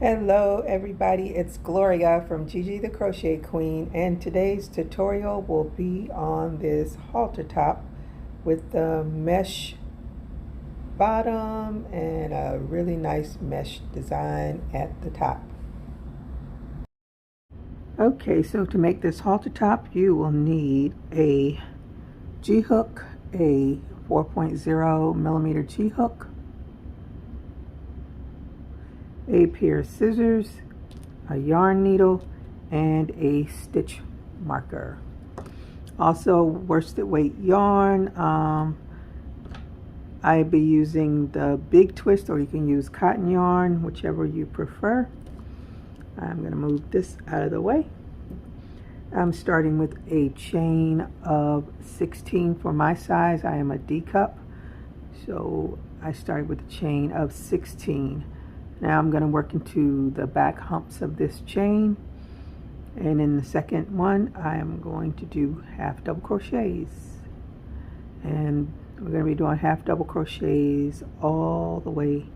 Hello everybody, it's Gloria from Gigi the Crochet Queen, and today's tutorial will be on this halter top with the mesh bottom and a really nice mesh design at the top. Okay, so to make this halter top you will need a G-hook, a 4.0 millimeter G-hook, a pair of scissors, a yarn needle, and a stitch marker. Also worsted weight yarn. I'd be using the big twist, or you can use cotton yarn, whichever you prefer. I'm going to move this out of the way. I'm starting with a chain of 16 for my size. I am a D cup, so I started with a chain of 16. Now I'm going to work into the back humps of this chain, and in the second one I am going to do half double crochets, and we're going to be doing half double crochets all the way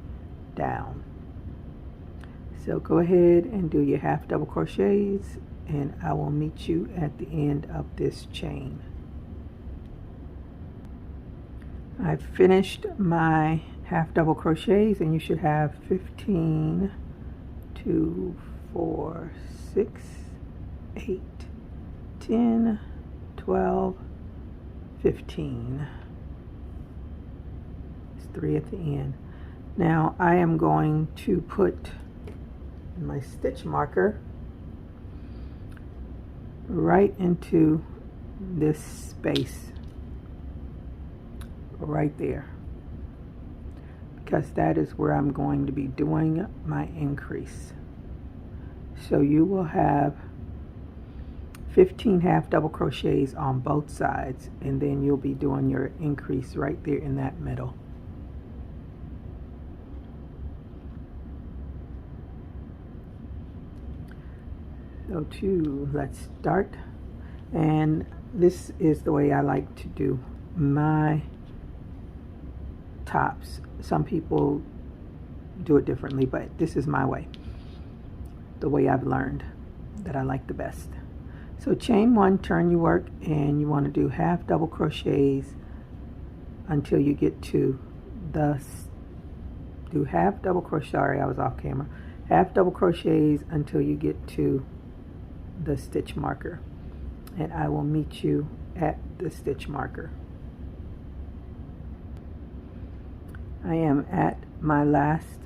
down. So go ahead and do your half double crochets, and I will meet you at the end of this chain. I've finished my half double crochets, and you should have 15, 2, 4, 6, 8, 10, 12, 15. It's 3 at the end. Now I am going to put my stitch marker right into this space right there, because that is where I'm going to be doing my increase. So you will have 15 half double crochets on both sides, and then you'll be doing your increase right there in that middle. So let's start, and this is the way I like to do my tops. Some people do it differently, but this is my way, the way I've learned that I like the best. So chain 1, turn your work, and you want to do half double crochets until you get to the half double crochet. Sorry, I was off camera. Half double crochets until you get to the stitch marker, and I will meet you at the stitch marker. I am at my last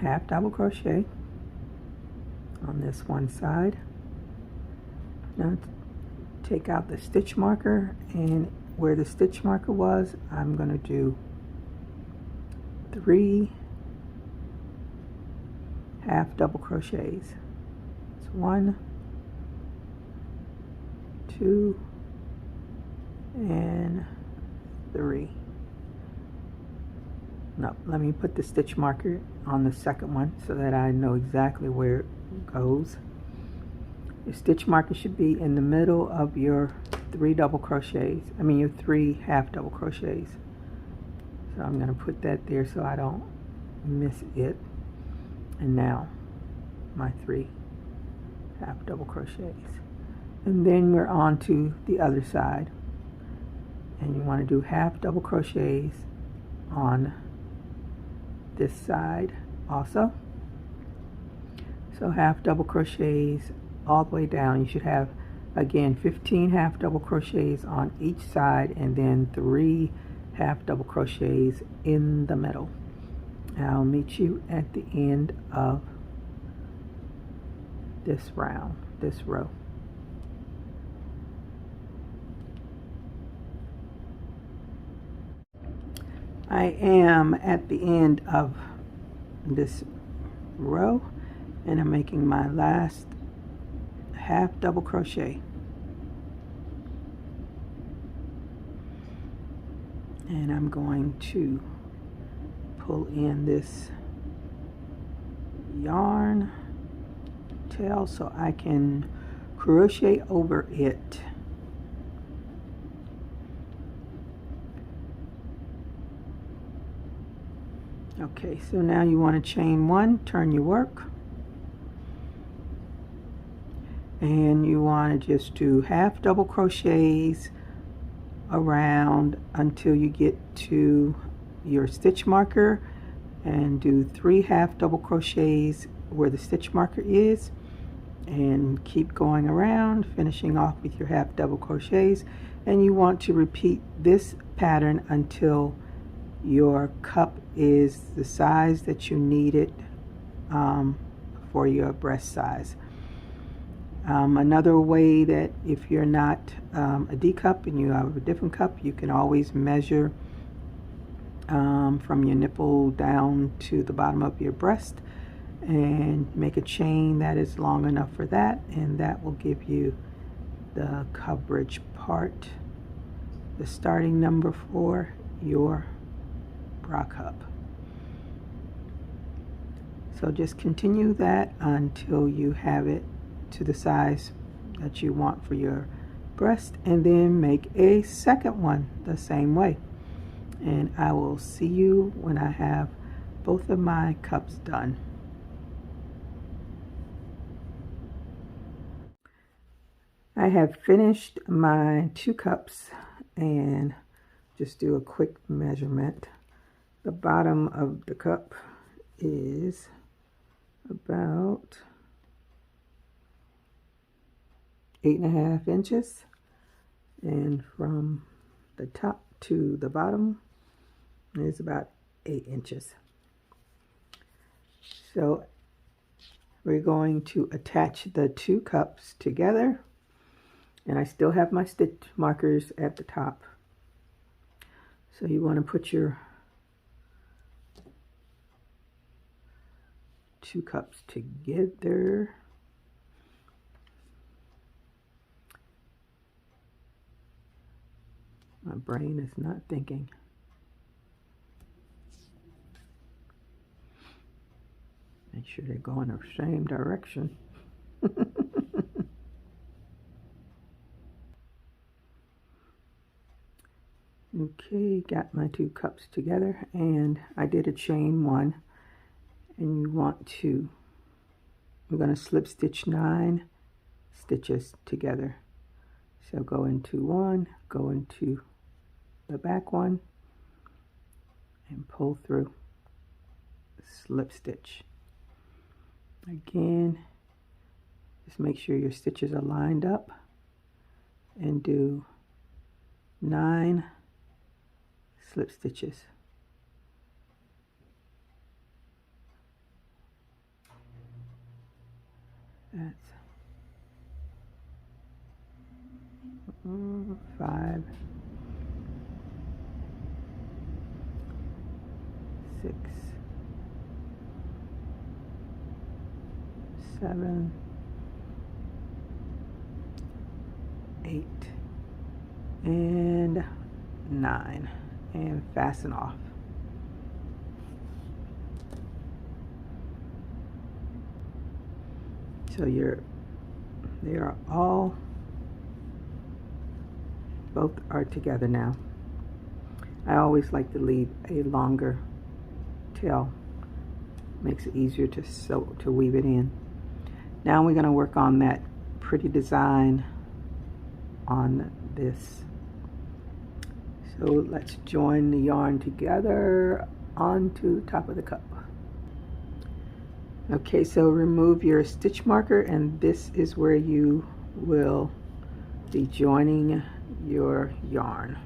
half double crochet on this one side. Now take out the stitch marker, and where the stitch marker was, I'm going to do 3 half double crochets. It's 1, 2, and 3. No, let me put the stitch marker on the second one so that I know exactly where it goes. Your stitch marker should be in the middle of your 3 double crochets. I mean your 3 half double crochets. So I'm going to put that there so I don't miss it. And now my 3 half double crochets. And then we're on to the other side, and you want to do half double crochets on this side also. So half double crochets all the way down. You should have, again, 15 half double crochets on each side, and then 3 half double crochets in the middle. I'll meet you at the end of this row. I am at the end of this row, and I'm making my last half double crochet. And I'm going to pull in this yarn tail so I can crochet over it. Okay, so now you want to chain 1, turn your work, and you want to just do half double crochets around until you get to your stitch marker, and do 3 half double crochets where the stitch marker is, and keep going around, finishing off with your half double crochets. And you want to repeat this pattern until your cup is the size that you need it for your breast size. Another way that if you're not a D cup and you have a different cup, you can always measure from your nipple down to the bottom of your breast and make a chain that is long enough for that, and that will give you the coverage part, the starting number for your bra cup. So just continue that until you have it to the size that you want for your breast, and then make a second one the same way. And I will see you when I have both of my cups done. I have finished my 2 cups, and just do a quick measurement. The bottom of the cup is about 8.5 inches, and from the top to the bottom is about 8 inches. So we're going to attach the 2 cups together, and I still have my stitch markers at the top. So you want to put your 2 cups together. My brain is not thinking. Make sure they go in the same direction. Okay, got my 2 cups together, and I did a chain 1, and you want to, we're going to slip stitch 9 stitches together. So go into 1, go into the back one, and pull through, slip stitch. Again, just make sure your stitches are lined up, and do 9 slip stitches. That's 5, 6, 7, 8, and 9, and fasten off. So they are all, both are together now. I always like to leave a longer tail, makes it easier to sew, to weave it in. Now we're going to work on that pretty design on this. So let's join the yarn together onto the top of the cup. Okay, so remove your stitch marker, and this is where you will be joining your yarn.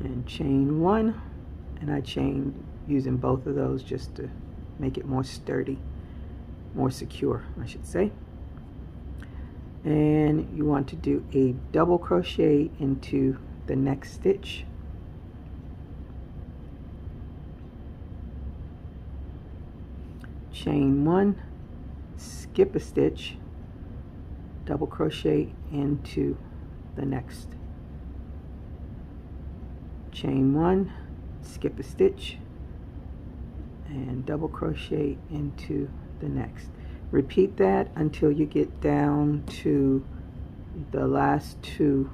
And chain 1, and I chain using both of those just to make it more sturdy, more secure, I should say. And you want to do a double crochet into the next stitch, chain 1, skip a stitch, double crochet into the next, chain 1, skip a stitch, and double crochet into the next. Repeat that until you get down to the last 2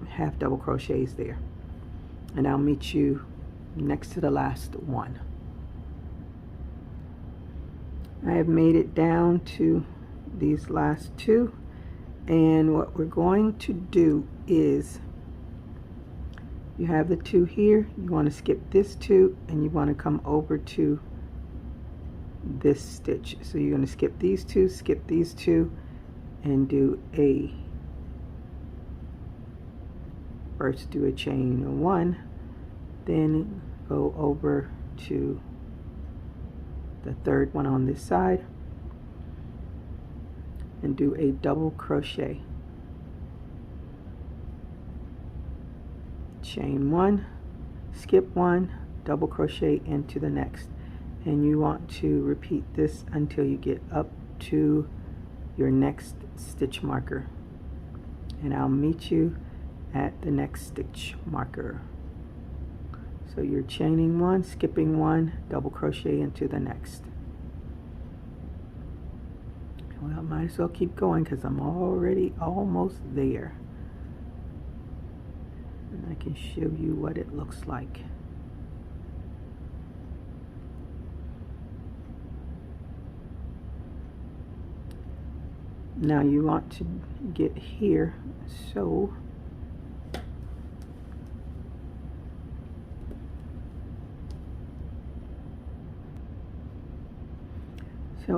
half double crochets there. and I'll meet you next to the last one. I have made it down to these last two, and what we're going to do is, you have the two here, you want to skip this two and you want to come over to this stitch. So you're going to skip these two, and do a, first do a chain one, then go over to the third one on this side and do a double crochet, chain one, skip one, double crochet into the next, and you want to repeat this until you get up to your next stitch marker, and I'll meet you at the next stitch marker. So you're chaining one, skipping one, double crochet into the next. Well, I might as well keep going because I'm already almost there, and I can show you what it looks like. Now you want to get here, so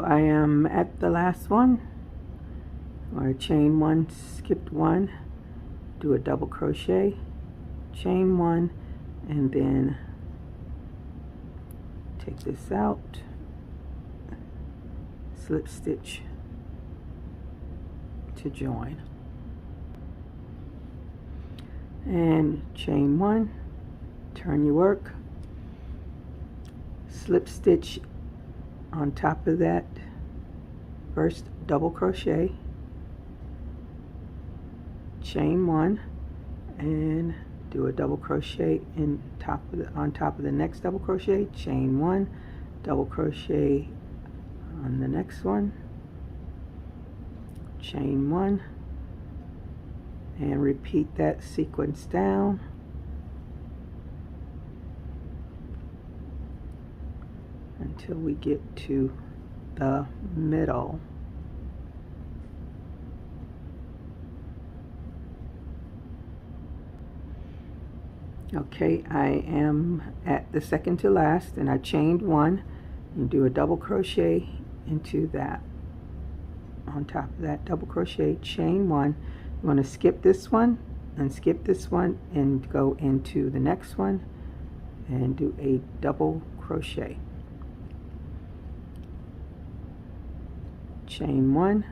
I am at the last one, or chain one, skipped one, do a double crochet, chain one, and then take this out, slip stitch to join, and chain one, turn your work, slip stitch on top of that first double crochet, chain one, and do a double crochet in on top of the next double crochet, chain one, double crochet on the next one, chain one, and repeat that sequence down until we get to the middle. Okay, I am at the second to last, and I chained one and do a double crochet into that. On top of that double crochet, chain one. You want to skip this one and skip this one and go into the next one and do a double crochet, chain one,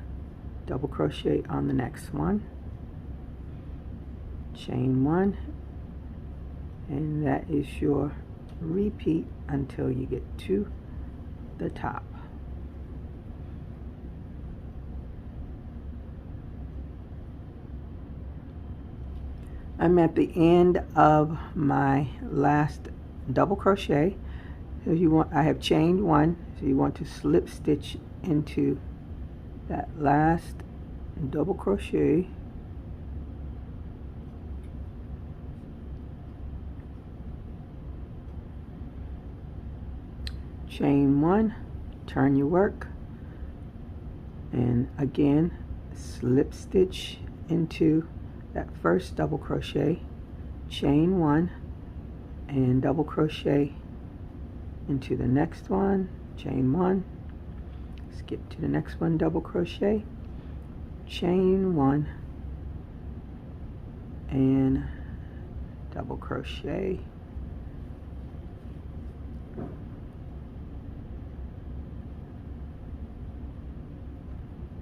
double crochet on the next one, chain one, and that is your repeat until you get to the top. I'm at the end of my last double crochet. So I have chained one, so you want to slip stitch into that last double crochet, chain one, turn your work, and again slip stitch into that first double crochet, chain one, and double crochet into the next one, chain one, skip to the next one, double crochet, chain one, and double crochet,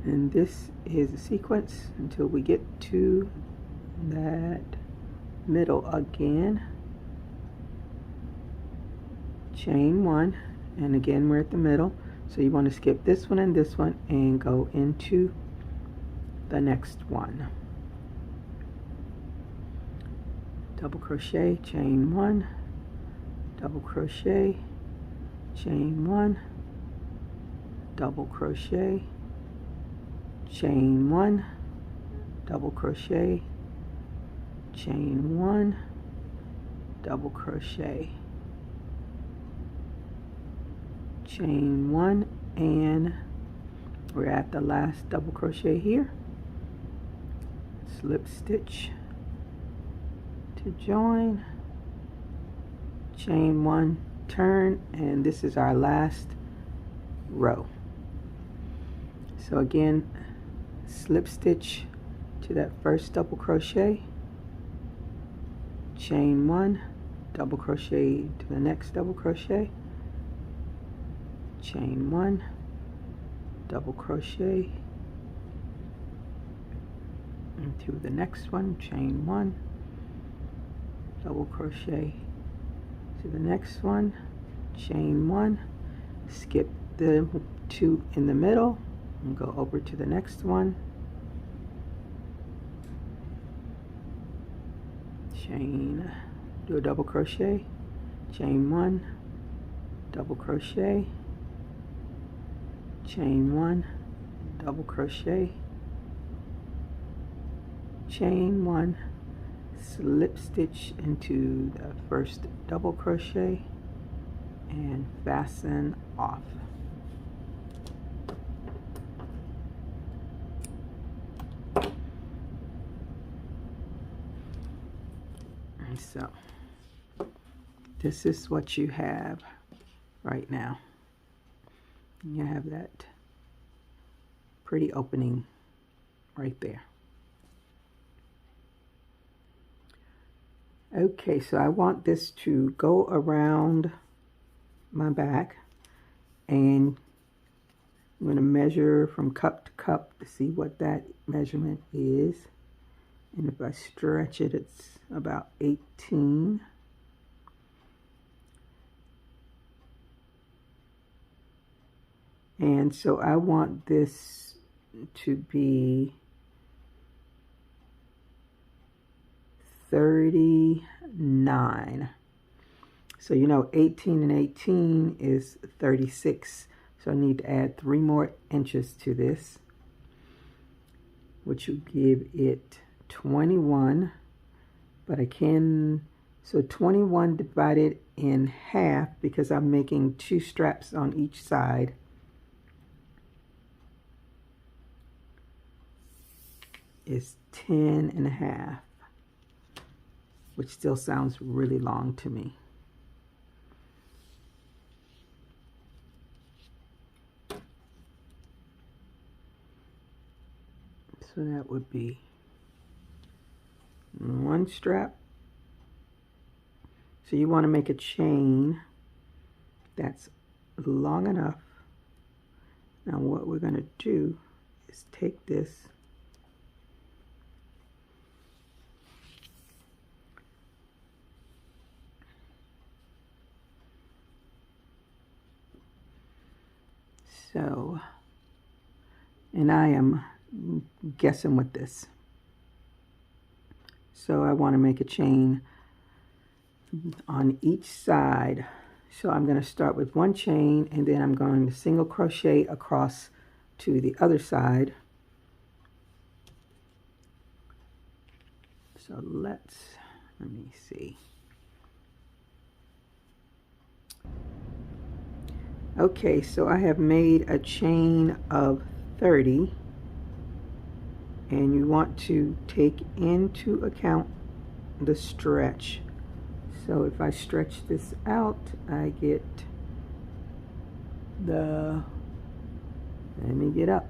and this is a sequence until we get to that middle again, chain one, and again we're at the middle, so you want to skip this one and go into the next one, double crochet, chain one, double crochet, chain one, double crochet, chain one, double crochet, chain one, double crochet, chain 1, and we're at the last double crochet here. Slip stitch to join, chain 1, turn, and this is our last row. So again, slip stitch to that first double crochet, chain 1, double crochet to the next double crochet, chain 1, double crochet into the next one, chain 1, double crochet to the next one, chain 1, skip the 2 in the middle and go over to the next one, chain, do a double crochet, chain 1, double crochet, chain 1, double crochet, chain 1, slip stitch into the first double crochet and fasten off. And so this is what you have right now. You have that pretty opening right there. Okay, so I want this to go around my back, and I'm going to measure from cup to cup to see what that measurement is. And if I stretch it, it's about 18. And so I want this to be 39. So you know 18 and 18 is 36. So I need to add 3 more inches to this, which will give it 21. But I can, so 21 divided in half, because I'm making 2 straps on each side. Is 10 and a half, which still sounds really long to me. So that would be 1 strap. So you want to make a chain that's long enough. Now what we're going to do is take this so, and I am guessing with this. So I want to make a chain on each side. So I'm going to start with 1 chain, and then I'm going to single crochet across to the other side. So let me see. Okay, so I have made a chain of 30, and you want to take into account the stretch. So if I stretch this out, I get the, let me get up,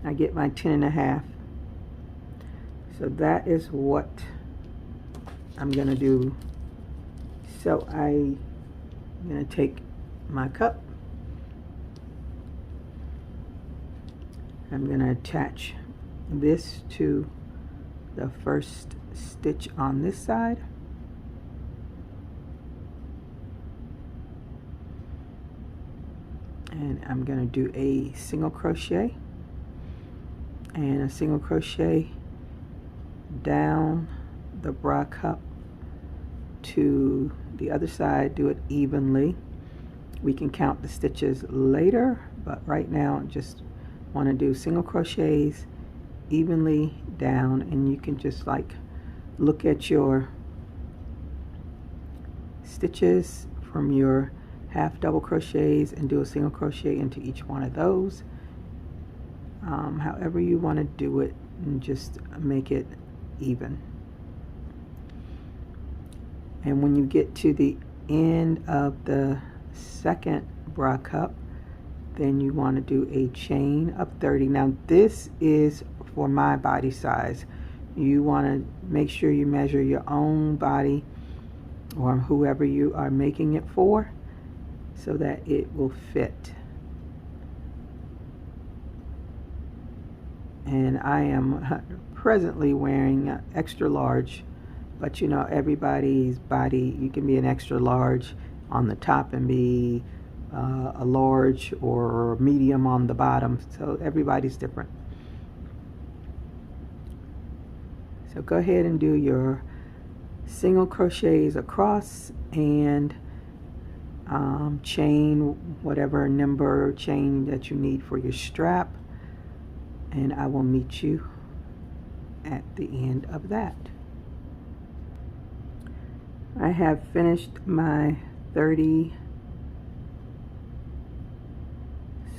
I get my 10 and a half. So that is what I'm gonna do. So I'm gonna take my cup, I'm going to attach this to the first stitch on this side, and I'm going to do a single crochet and a single crochet down the bra cup to the other side. Do it evenly. We can count the stitches later, but right now just want to do single crochets evenly down, and you can just like look at your stitches from your half double crochets and do a single crochet into each one of those. However you want to do it, and just make it even. And when you get to the end of the second bra cup, then you want to do a chain of 30. Now this is for my body size. You want to make sure you measure your own body or whoever you are making it for, so that it will fit. And I am presently wearing extra large, but you know, everybody's body, you can be an extra large on the top and be a large or medium on the bottom, so everybody's different. So go ahead and do your single crochets across and chain whatever number chain that you need for your strap, and I will meet you at the end of that. I have finished my 30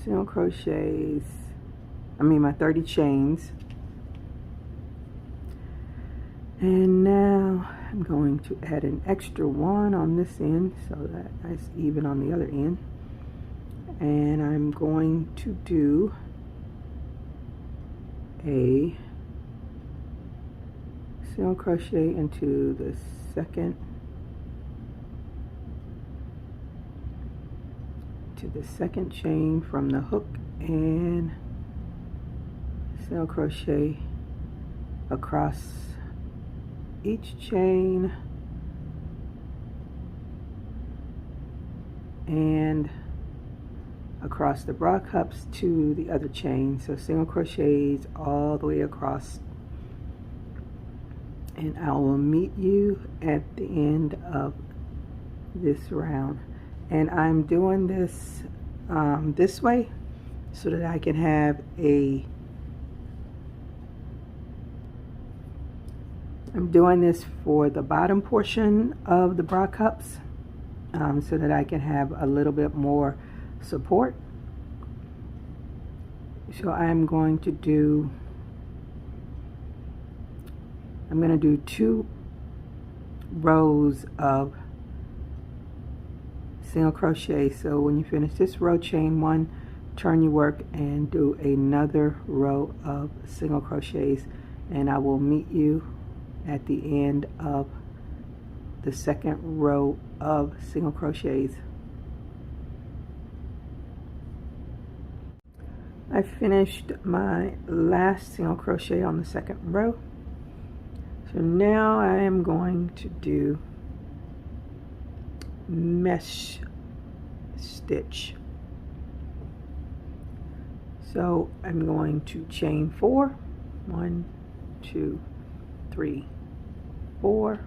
single crochets, my 30 chains, and now I'm going to add an extra one on this end so that it's even on the other end, and I'm going to do a single crochet into the second chain from the hook, and single crochet across each chain and across the bra cups to the other chain. So single crochets all the way across, and I will meet you at the end of this round. And I'm doing this this way so that I can have I'm doing this for the bottom portion of the bra cups, so that I can have a little bit more support. So I'm going to do 2 rows of single crochet. So when you finish this row, chain 1, turn your work and do another row of single crochets, and I will meet you at the end of the second row of single crochets. I finished my last single crochet on the second row, so now I am going to do mesh stitch. So I'm going to chain 4, 1, 2, 3, 4,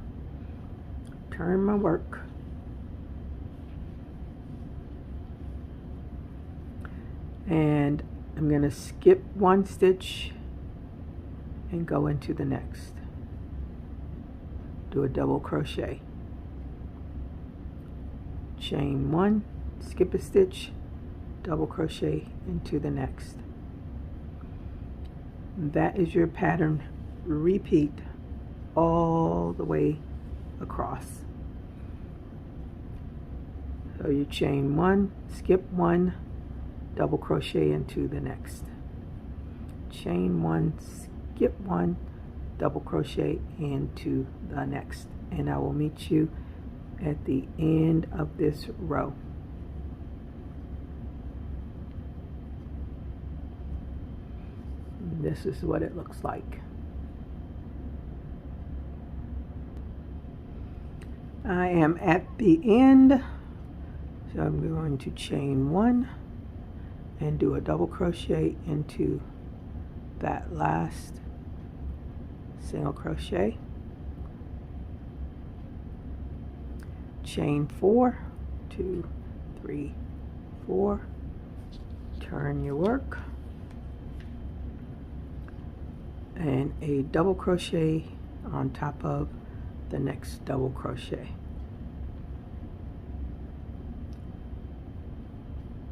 turn my work, and I'm going to skip 1 stitch and go into the next. Do a double crochet, chain 1, skip a stitch, double crochet into the next. That is your pattern. Repeat all the way across. So you chain 1, skip 1, double crochet into the next. Chain 1, skip 1, double crochet into the next, and I will meet you at the end of this row. This is what it looks like. I am at the end, so I'm going to chain 1 and do a double crochet into that last single crochet, chain 4, 2, 3, 4, turn your work, and a double crochet on top of the next double crochet.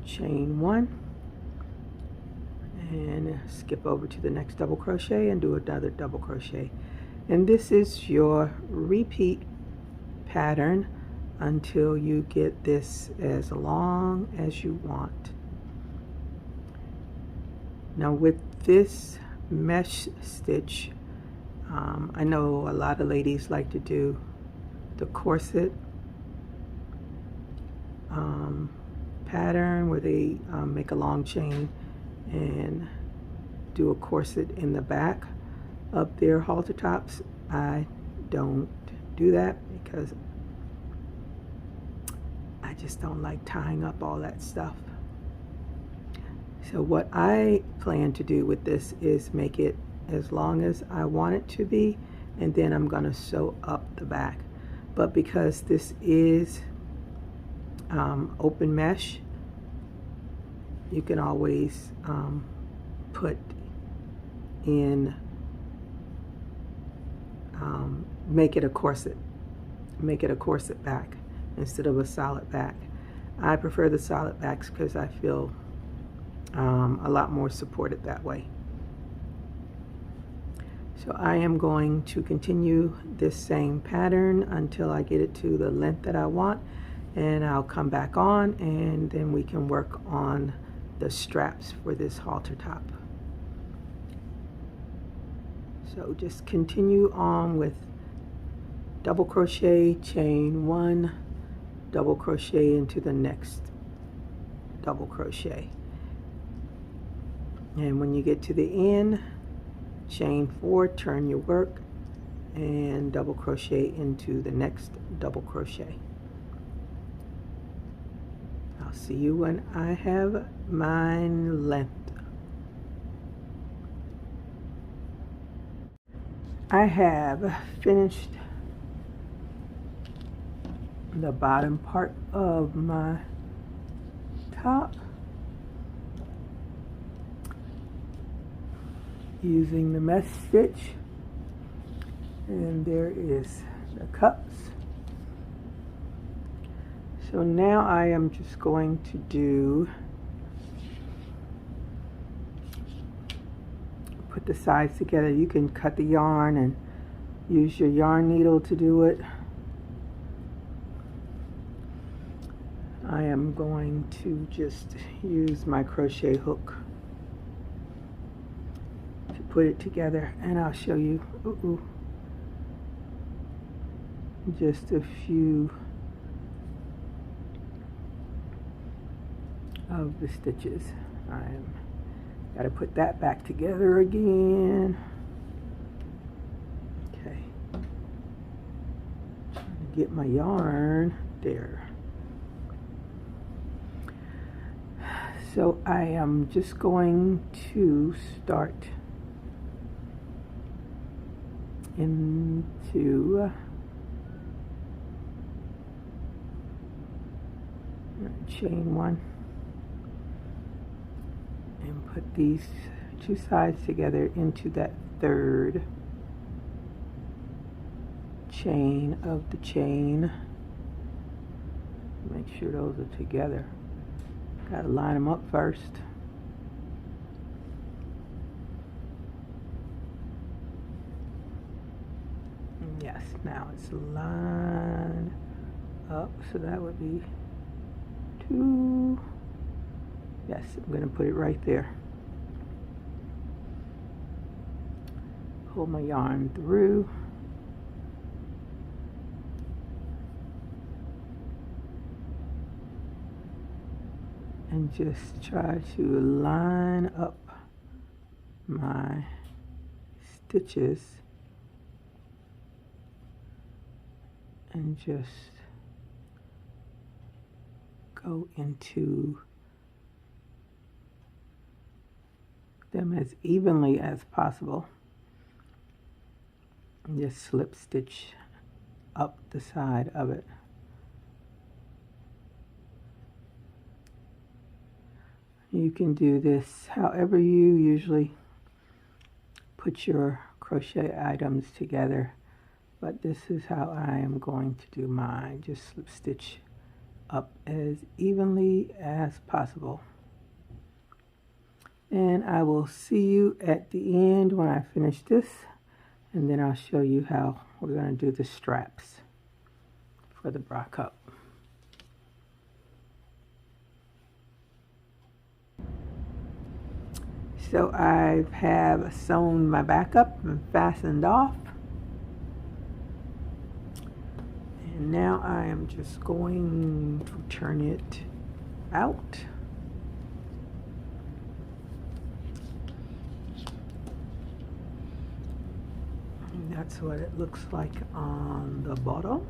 chain 1, and skip over to the next double crochet and do another double crochet. And this is your repeat pattern until you get this as long as you want. Now with this mesh stitch, I know a lot of ladies like to do the corset pattern where they make a long chain and do a corset in the back of their halter tops. I don't do that because I just don't like tying up all that stuff. So what I plan to do with this is make it as long as I want it to be, and then I'm going to sew up the back. But because this is open mesh, you can always put in, make it a corset back instead of a solid back. I prefer the solid backs because I feel a lot more supported that way. So I am going to continue this same pattern until I get it to the length that I want, and I'll come back on and then we can work on the straps for this halter top. So just continue on with double crochet, chain 1, double crochet into the next double crochet. And when you get to the end, chain 4, turn your work and double crochet into the next double crochet. I'll see you when I have mine length. I have finished the bottom part of my top using the mesh stitch, and there is the cups. So now I am just going to do, put the sides together. You can cut the yarn and use your yarn needle to do it. I am going to just use my crochet hook to put it together, and I'll show you just a few of the stitches. I'm got to put that back together again. Okay, get my yarn there. So I am just going to start into chain 1 and put these two sides together into that third chain of the chain. Make sure those are together. Got to line them up first. Yes, now it's lined up, so that would be 2. Yes, I'm going to put it right there. Pull my yarn through. And just try to line up my stitches and just go into them as evenly as possible. And just slip stitch up the side of it. You can do this however you usually put your crochet items together, but this is how I am going to do mine. Just slip stitch up as evenly as possible. And I will see you at the end when I finish this, and then I'll show you how we're going to do the straps for the bra cup. So I have sewn my back up and fastened off. And now I am just going to turn it out. And that's what it looks like on the bottom.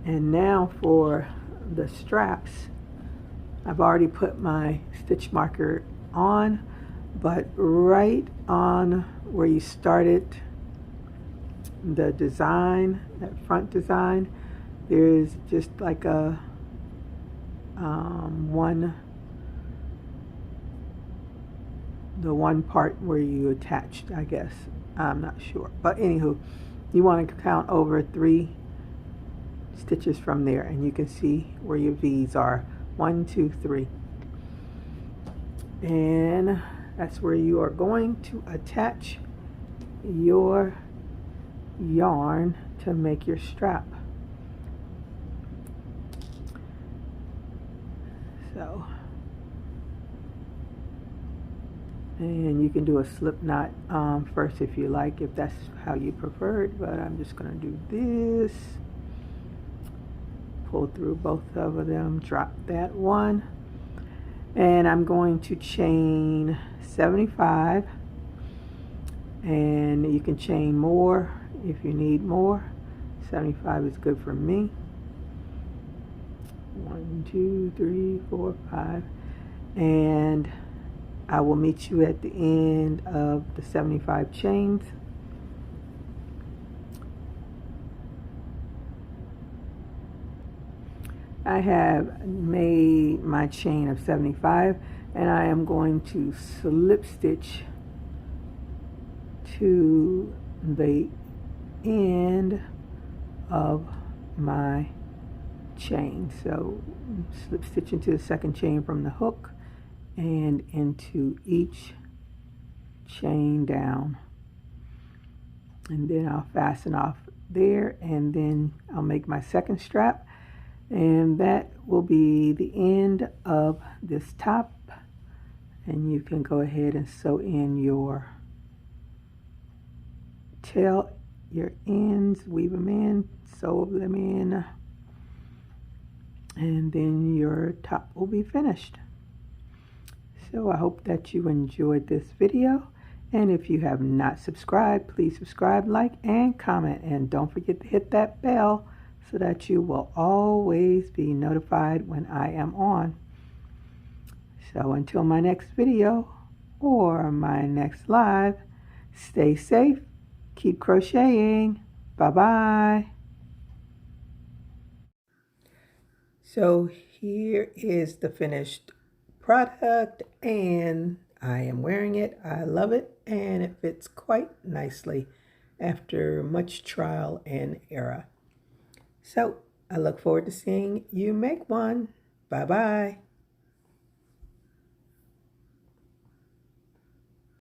And now for the straps, I've already put my stitch marker on, but right on where you started the design, that front design, there's just like a one part where you attached, I guess. I'm not sure. But anywho, you want to count over 3 stitches from there, and you can see where your V's are. 1, 2, 3. And that's where you are going to attach your yarn to make your strap. So, and you can do a slip knot first if you like, if that's how you prefer it, but I'm just going to do this. Pull through both of them, drop that one, and I'm going to chain 75, and you can chain more if you need more. 75 is good for me. 1, 2, 3, 4, 5, and I will meet you at the end of the 75 chains. I have made my chain of 75, and I am going to slip stitch to the end of my chain. So slip stitch into the second chain from the hook and into each chain down, and then I'll fasten off there, and then I'll make my second strap, and that will be the end of this top. And you can go ahead and sew in your tail, your ends, weave them in, sew them in, and then your top will be finished. So I hope that you enjoyed this video, and if you have not subscribed, please subscribe, like, and comment, and don't forget to hit that bell so that you will always be notified when I am on. So until my next video or my next live, stay safe, keep crocheting, bye-bye. So here is the finished product, and I am wearing it. I love it, and it fits quite nicely after much trial and error. So I look forward to seeing you make one. Bye-bye.